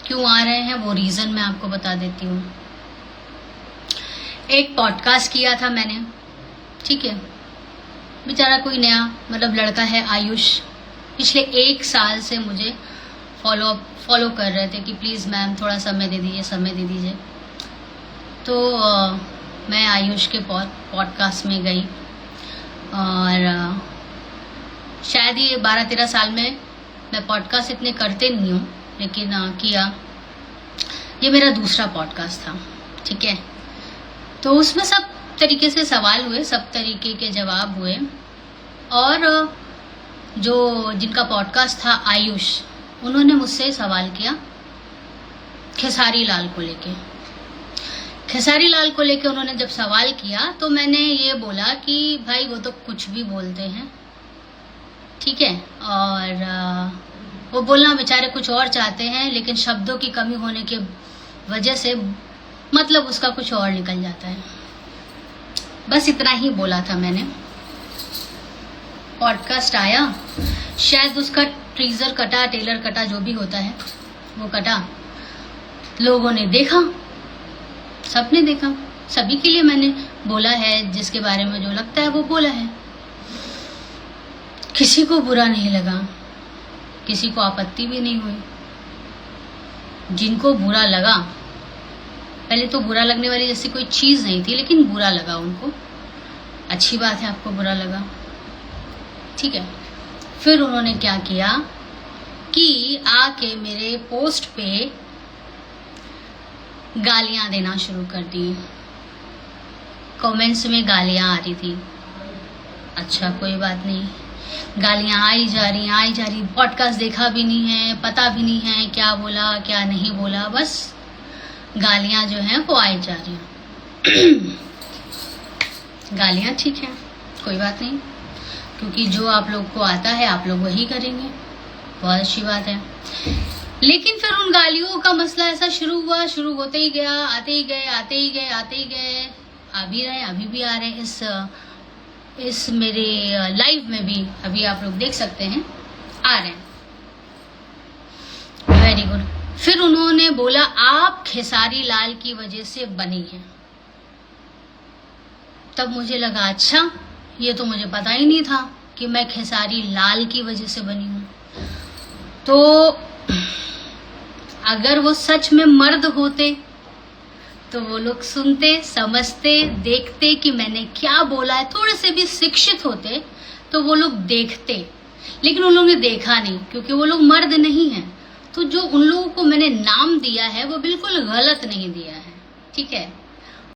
क्यों आ रहे हैं वो रीज़न मैं आपको बता देती हूँ। एक पॉडकास्ट किया था मैंने, ठीक है। बेचारा कोई नया मतलब लड़का है आयुष, पिछले 1 साल से मुझे फॉलो कर रहे थे कि प्लीज़ मैम थोड़ा समय दे दीजिए। तो मैं आयुष के पॉडकास्ट में गई और शायद ये 12-13 साल में मैं पॉडकास्ट इतने करते नहीं हूँ, लेकिन किया। ये मेरा दूसरा पॉडकास्ट था, ठीक है। तो उसमें सब तरीके से सवाल हुए, सब तरीके के जवाब हुए। और जो जिनका पॉडकास्ट था आयुष, उन्होंने मुझसे सवाल किया खेसारी लाल को लेके। खेसारी लाल को लेके उन्होंने जब सवाल किया तो मैंने ये बोला कि भाई वो तो कुछ भी बोलते हैं, ठीक है। और वो बोलना बेचारे कुछ और चाहते हैं, लेकिन शब्दों की कमी होने के वजह से मतलब उसका कुछ और निकल जाता है। बस इतना ही बोला था मैंने। पॉडकास्ट आया, शायद उसका टीजर कटा, टेलर कटा, जो भी होता है वो कटा। लोगों ने देखा, सबने देखा, सभी के लिए मैंने बोला है, जिसके बारे में जो लगता है वो बोला है। किसी को बुरा नहीं लगा, किसी को आपत्ति भी नहीं हुई। जिनको बुरा लगा, पहले तो बुरा लगने वाली जैसी कोई चीज़ नहीं थी, लेकिन बुरा लगा उनको। अच्छी बात है आपको बुरा लगा, ठीक है। फिर उन्होंने क्या किया कि आके मेरे पोस्ट पे गालियां देना शुरू कर दी। कमेंट्स में गालियां आ रही थी। अच्छा कोई बात नहीं, गालियां आई जा रही। पॉडकास्ट देखा भी नहीं है, पता भी नहीं है क्या बोला क्या नहीं बोला, बस गालियां जो हैं वो आई जा रही हैं। गालियां ठीक है, कोई बात नहीं, क्योंकि जो आप लोग को आता है आप लोग वही करेंगे, बहुत अच्छी बात है। लेकिन फिर उन गालियों का मसला ऐसा शुरू हुआ, शुरू होते ही गया, आते ही गए, आ भी रहे, अभी भी आ रहे हैं। इस मेरे लाइव में भी अभी आप लोग देख सकते हैं, आ रहे हैं। Very good. फिर उन्होंने बोला आप खेसारी लाल की वजह से बनी हैं। तब मुझे लगा अच्छा, ये तो मुझे पता ही नहीं था कि मैं खेसारी लाल की वजह से बनी हूँ। तो अगर वो सच में मर्द होते तो वो लोग सुनते, समझते, देखते कि मैंने क्या बोला है, थोड़े से भी शिक्षित होते तो वो लोग देखते। लेकिन उन लोगों ने देखा नहीं, क्योंकि वो लोग मर्द नहीं हैं। तो जो उन लोगों को मैंने नाम दिया है वो बिल्कुल गलत नहीं दिया है, ठीक है।